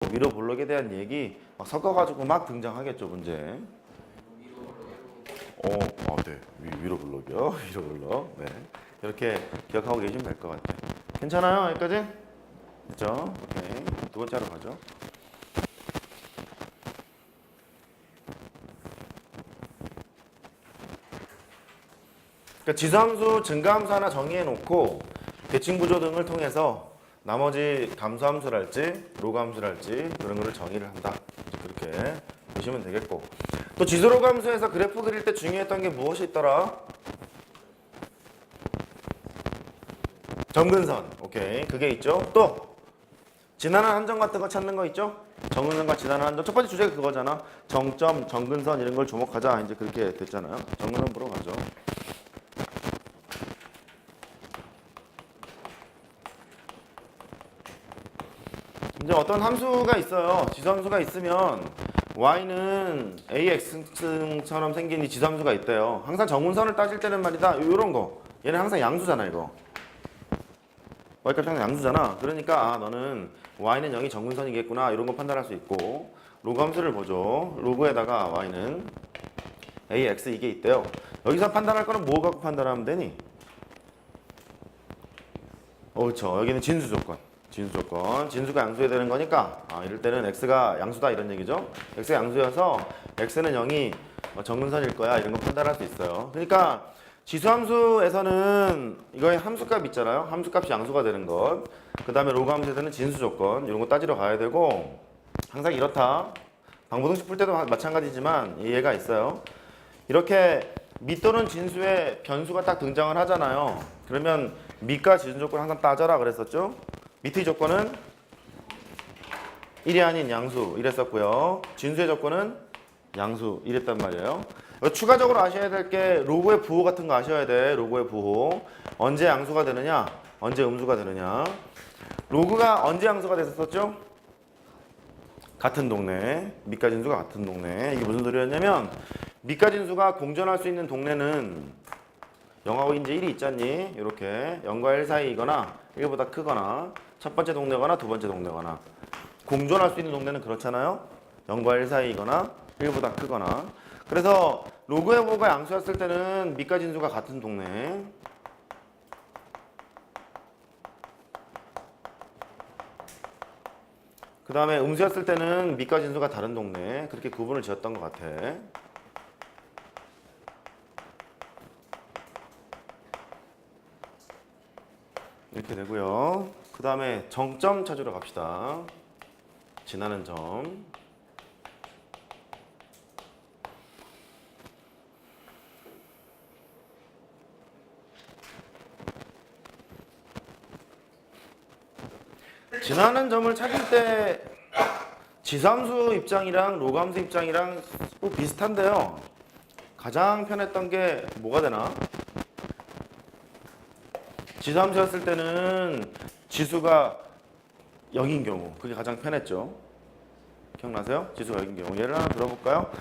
위로 볼록에 대한 얘기 막 섞어가지고 막 등장하겠죠, 문제. 네. 위로 볼록이요. 위로 볼록. 네. 이렇게 기억하고 계시면 될 것 같아요. 괜찮아요? 여기까지? 됐죠? 오케이. 두 번째로 가죠. 그러니까 지수함수, 증가함수 하나 정의해놓고 대칭구조 등을 통해서 나머지 감소함수랄지 로그함수랄지 그런 거를 정의를 한다. 그렇게 보시면 되겠고, 또 지수로그함수에서 그래프 그릴 때 중요했던 게 무엇이 있더라? 점근선. 오케이. 그게 있죠. 또 지나는 한점 같은 거 찾는 거 있죠? 정근선과 지나는 한점. 첫 번째 주제가 그거잖아. 정점, 정근선 이런 걸 주목하자. 이제 그렇게 됐잖아요. 정근선 보러 가죠. 이제 어떤 함수가 있어요. 지수함수가 있으면 y는 ax처럼 생긴 이 지수함수가 있대요. 항상 정근선을 따질 때는 말이다. 요런 거. 얘는 항상 양수잖아, 이거. y값이 항상 양수잖아. 그러니까 너는 y는 0이 정근선이겠구나. 이런 거 판단할 수 있고, 로그 함수를 보죠. 로그에다가 y는 ax 이게 있대요. 여기서 판단할 거는 뭐 갖고 판단하면 되니? 그렇죠. 여기는 진수 조건. 진수 조건. 진수가 양수여야 되는 거니까 이럴 때는 x가 양수다 이런 얘기죠. x가 양수여서 x는 0이 정근선일 거야 이런 거 판단할 수 있어요. 그러니까 지수함수에서는 이거의 함수값 있잖아요. 함수값이 양수가 되는 것. 그 다음에 로그 함수에서는 진수 조건 이런 거 따지러 가야 되고, 항상 이렇다. 방부등식 풀 때도 마찬가지지만 얘가 있어요. 이렇게 미 또는 진수에 변수가 딱 등장을 하잖아요. 그러면 미과 진수 조건 항상 따져라 그랬었죠. 밑의 조건은 1이 아닌 양수 이랬었고요. 진수의 조건은 양수 이랬단 말이에요. 추가적으로 아셔야 될 게 로그의 부호 같은 거 아셔야 돼. 로그의 부호. 언제 양수가 되느냐, 언제 음수가 되느냐. 로그가 언제 양수가 됐었죠? 같은 동네. 미과 진수가 같은 동네. 이게 무슨 소리였냐면, 미과 진수가 공존할 수 있는 동네는 0하고 이제 1이 있잖니. 이렇게 0과 1 사이이거나 1보다 크거나 첫 번째 동네거나 두 번째 동네거나. 공존할 수 있는 동네는 그렇잖아요. 0과 1 사이이거나 1보다 크거나. 그래서 로그의 부호가 양수였을 때는 미과 진수가 같은 동네. 그 다음에 음수였을 때는 미과 진수가 다른 동네. 그렇게 구분을 지었던 것 같아. 이렇게 되고요. 그 다음에 정점 찾으러 갑시다. 지나는 점. 지나는 점을 찾을 때 지수함수 입장이랑 로그함수 입장이랑 뭐 비슷한데요. 가장 편했던 게 뭐가 되나? 지수함수였을 때는 지수가 0인 경우, 그게 가장 편했죠. 기억나세요? 지수가 0인 경우. 예를 하나 들어볼까요?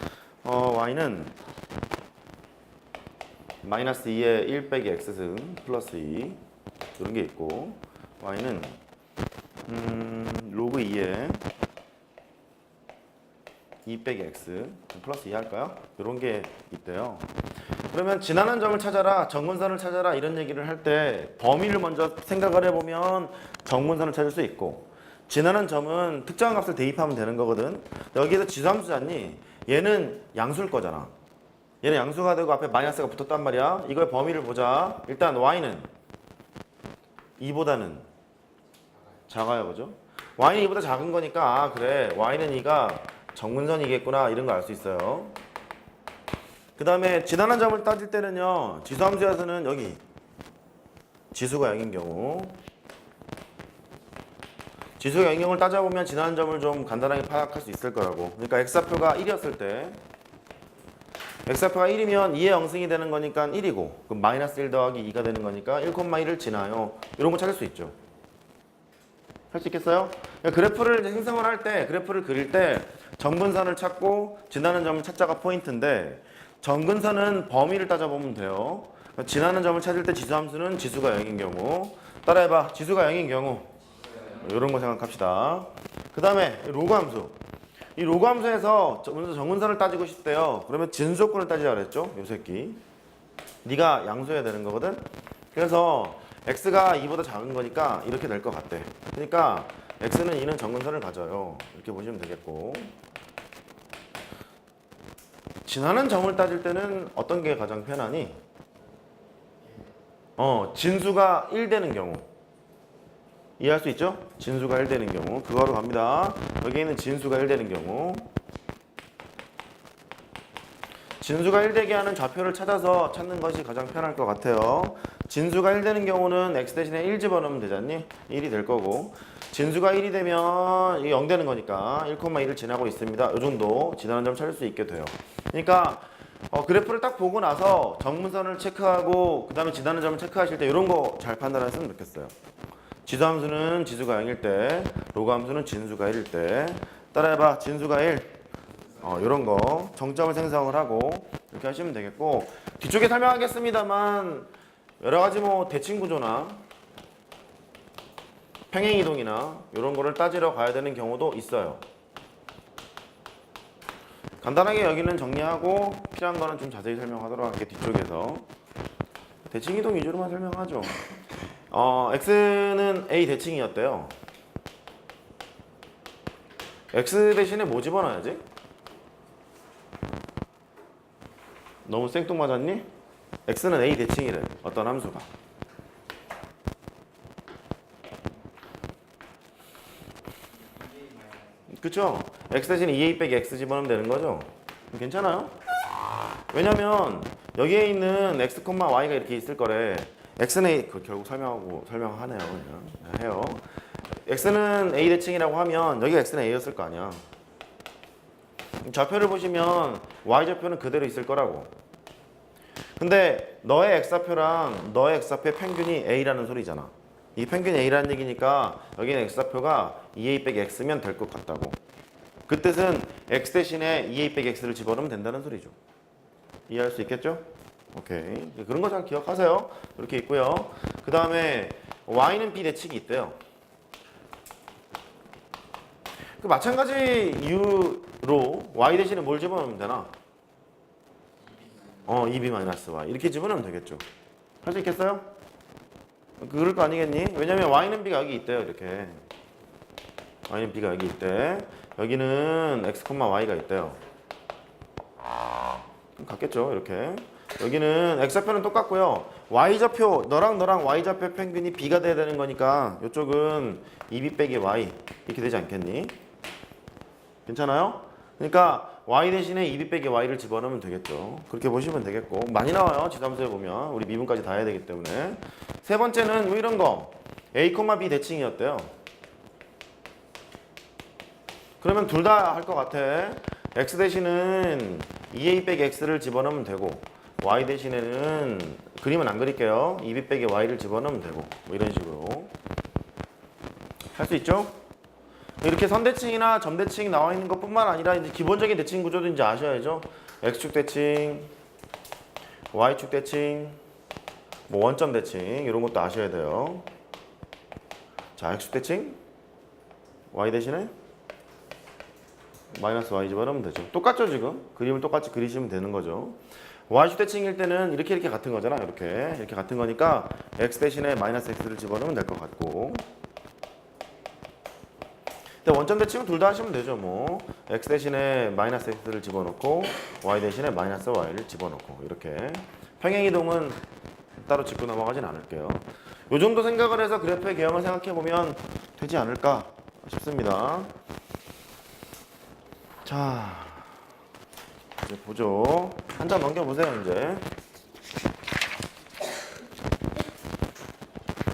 y는 마이너스 2에 1 빼기 x승 플러스 2 이런 게 있고, y는 로그 2에 2 빼기 x 플러스 2 할까요? 이런 게 있대요. 그러면 지나는 점을 찾아라, 정근선을 찾아라 이런 얘기를 할 때 범위를 먼저 생각을 해보면 정근선을 찾을 수 있고, 지나는 점은 특정한 값을 대입하면 되는 거거든. 여기에서 지수함수잖니. 얘는 양수일 거잖아. 얘는 양수가 되고 앞에 마이너스가 붙었단 말이야. 이거의 범위를 보자. 일단 y는 2보다는 작아요, 그죠? y는 2보다 작은 거니까 그래, y는 2가 정근선이겠구나 이런 거 알 수 있어요. 그 다음에 지나는 점을 따질 때는요, 지수함수에서는 여기 지수가 0인 경우, 지수가 0인 경우를 따져보면 지나는 점을 좀 간단하게 파악할 수 있을 거라고. 그러니까 x좌표가 1이었을 때, x좌표가 1이면 2의 0승이 되는 거니까 1이고, 그럼 마이너스 1 더하기 2가 되는 거니까 1,1을 지나요. 이런 거 찾을 수 있죠. 할 수 있겠어요? 그래프를 생성을 할 때, 그래프를 그릴 때 정근선을 찾고 지나는 점을 찾자가 포인트인데, 정근선은 범위를 따져보면 돼요. 지나는 점을 찾을 때 지수함수는 지수가 0인 경우. 따라해봐. 지수가 0인 경우. 이런 거 생각합시다. 그 다음에 로그 함수. 이 로그 함수에서 정근선을 따지고 싶대요. 그러면 진수조건을 따지자 그랬죠? 요 새끼. 네가 양수해야 되는 거거든. 그래서 x가 2보다 작은 거니까 이렇게 될 것 같대. 그러니까 x는 2는 정근선을 가져요. 이렇게 보시면 되겠고. 지나는 점을 따질 때는 어떤 게 가장 편하니? 진수가 1 되는 경우. 이해할 수 있죠? 진수가 1 되는 경우. 그거로 갑니다. 여기 있는 진수가 1 되는 경우. 진수가 1 되게 하는 좌표를 찾아서 찾는 것이 가장 편할 것 같아요. 진수가 1 되는 경우는 x 대신에 1 집어넣으면 되잖니? 1이 될 거고. 진수가 1이 되면 이게 0 되는 거니까 1,1을 지나고 있습니다. 이 정도 지나는 점 찾을 수 있게 돼요. 그러니까 그래프를 딱 보고 나서 정문선을 체크하고 그 다음에 지나는 점을 체크하실 때 이런 거 잘 판단했으면 좋겠어요. 지수함수는 지수가 0일 때, 로그 함수는 진수가 1일 때. 따라해봐. 진수가 1. 이런 거 정점을 생성을 하고 이렇게 하시면 되겠고, 뒤쪽에 설명하겠습니다만 여러 가지 뭐 대칭 구조나 평행 이동이나 이런 거를 따지러 가야 되는 경우도 있어요. 간단하게 여기는 정리하고 필요한 거는 좀 자세히 설명하도록 할게요. 뒤쪽에서 대칭 이동 위주로만 설명하죠. x는 a 대칭이었대요. x 대신에 뭐 집어넣어야지? 너무 생뚱맞았니? x는 a 대칭이래. 어떤 함수가. 그쵸? x 대신에 2a 빼기 x 집어넣으면 되는 거죠? 괜찮아요? 왜냐면 여기에 있는 x, y가 이렇게 있을 거래. x는 a, 결국 설명하네요. 그냥 해요. x는 a 대칭이라고 하면 여기가 x는 a였을 거 아니야. 좌표를 보시면 y좌표는 그대로 있을 거라고. 근데 너의 x좌표랑 너의 x좌표의 평균이 a라는 소리잖아. 이 평균이 a라는 얘기니까 여기는 x좌표가 2a 빼기 x면 될 것 같다고. 그 뜻은 x 대신에 2a 빼기 x를 집어넣으면 된다는 소리죠. 이해할 수 있겠죠? 오케이. 그런 거 잘 기억하세요. 이렇게 있고요. 그 다음에 y는 b 대칭이 있대요. 그 마찬가지 이유로 y 대신에 뭘 집어넣으면 되나? 2b-y 이렇게 집어넣으면 되겠죠. 할 수 있겠어요? 그럴 거 아니겠니? 왜냐면 y는 b가 여기 있대요. 이렇게 y는 b가 여기 있대. 여기는 x, y가 있대요. 같겠죠. 이렇게 여기는 x좌표는 똑같고요. y좌표, 너랑 y좌표 평균이 b가 돼야 되는 거니까 이쪽은 2b 빼기 y 이렇게 되지 않겠니? 괜찮아요? 그러니까 y 대신에 2b 빼기 y를 집어넣으면 되겠죠. 그렇게 보시면 되겠고, 많이 나와요. 지수함수에 보면 우리 미분까지 다 해야 되기 때문에. 세 번째는 뭐 이런 거 a, b 대칭이었대요. 그러면 둘 다 할 것 같아. x 대신은 2a 빼기 x를 집어넣으면 되고, y 대신에는 그림은 안 그릴게요. 2b 빼기 y를 집어넣으면 되고, 뭐 이런 식으로 할 수 있죠? 이렇게 선대칭이나 점대칭이 나와 있는 것뿐만 아니라 이제 기본적인 대칭 구조도 이제 아셔야죠. x축 대칭, y축 대칭, 뭐 원점 대칭 이런 것도 아셔야 돼요. 자, x축 대칭, y 대신에 마이너스 y 집어넣으면 되죠. 똑같죠 지금? 그림을 똑같이 그리시면 되는 거죠. y축 대칭일 때는 이렇게 같은 거잖아. 이렇게 같은 거니까 x 대신에 마이너스 x를 집어넣으면 될 것 같고, 원점 대칭은 둘 다 하시면 되죠. 뭐 x 대신에 마이너스 x를 집어넣고 y 대신에 마이너스 y를 집어넣고, 이렇게 평행이동은 따로 짚고 넘어가진 않을게요. 이 정도 생각을 해서 그래프의 개형을 생각해 보면 되지 않을까 싶습니다. 자, 이제 보죠. 한 장 넘겨보세요. 이제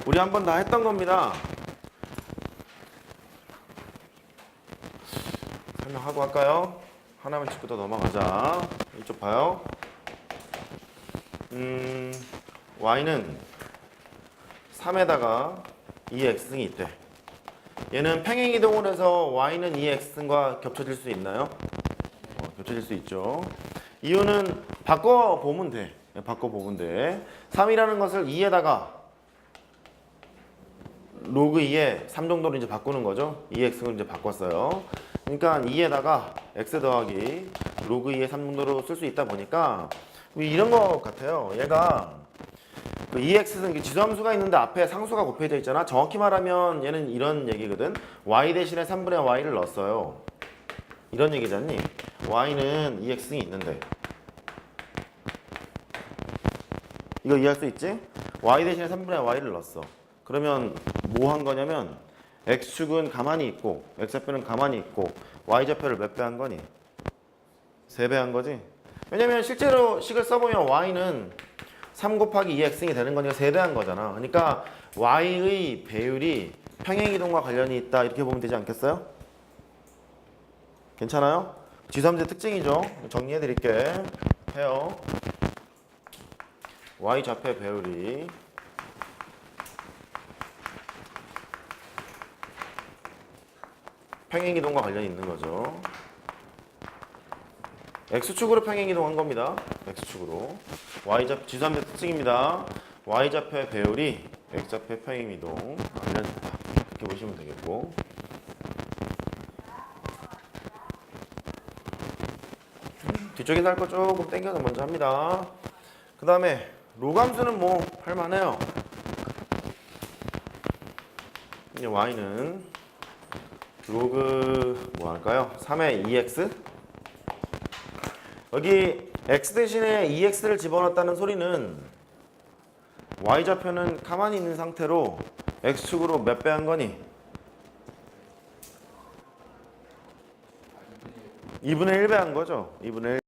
우리 한 번 다 했던 겁니다. 설명하고 할까요? 하나만 짚고 더 넘어가자. 이쪽 봐요. y는 3에다가 2x승이 있대. 얘는 평행이동을 해서 y는 2x승과 겹쳐질 수 있나요? 겹쳐질 수 있죠. 이유는 바꿔보면 돼. 바꿔보면 돼. 3이라는 것을 2에다가 로그 2에 3 정도로 이제 바꾸는 거죠. 2x를 이제 바꿨어요. 그러니까 2에다가 x 더하기 로그 2에 3 정도로 쓸 수 있다 보니까 이런 거 같아요. 얘가 그 2x는 지수함수가 있는데 앞에 상수가 곱해져 있잖아. 정확히 말하면 얘는 이런 얘기거든. y 대신에 3분의 y를 넣었어요. 이런 얘기잖니. y는 2x승이 있는데 이거 이해할 수 있지? y 대신에 3분의 y를 넣었어. 그러면 뭐 한 거냐면 x축은 가만히 있고 x좌표는 가만히 있고 y좌표를 몇 배 한 거니? 3배 한 거지? 왜냐면 실제로 식을 써보면 y는 3 곱하기 2x승이 되는 거니까 3배 한 거잖아. 그러니까 y의 배율이 평행이동과 관련이 있다 이렇게 보면 되지 않겠어요? 괜찮아요? 지수함수의 특징이죠. 정리해 드릴게. 해요. y좌표의 배율이 평행이동과 관련이 있는 거죠. x축으로 평행이동한 겁니다. x축으로. y좌표 지수함수의 특징입니다. y좌표의 배율이 x좌표의 평행이동 관련이 있다. 이렇게 보시면 되겠고. 뒤쪽에 할 거 조금 당겨서 먼저 합니다. 그 다음에 로감수는 뭐 할만해요. 이제 y는 로그 뭐 할까요? 3의 2x 여기 x 대신에 2x를 집어넣었다는 소리는 y좌표는 가만히 있는 상태로 x축으로 몇 배 한 거니? 2분의 1배 한 거죠. 2분의 1.